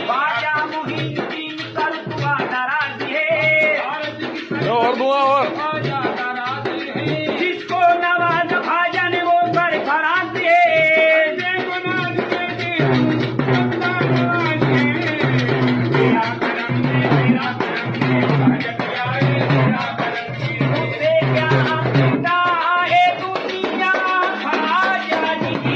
बाजा मोहिनी कर तुआ नाराज है और दुआ और जिसको नवाज भाजन वो कर फराज है उससे क्या मिलता है दुनिया खाजा जी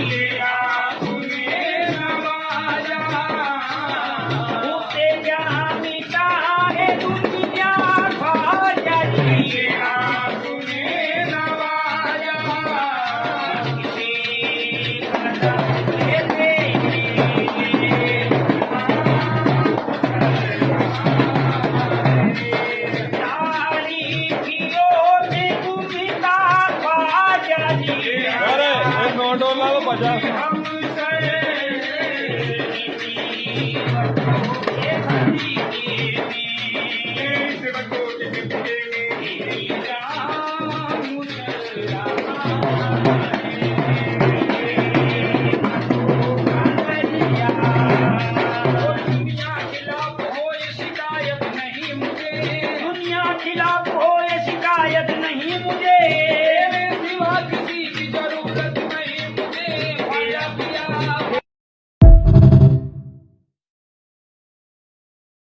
उससे क्या मिलता है दुनिया खाजा जी अरे एक नोट और ला दो 50 Yeah.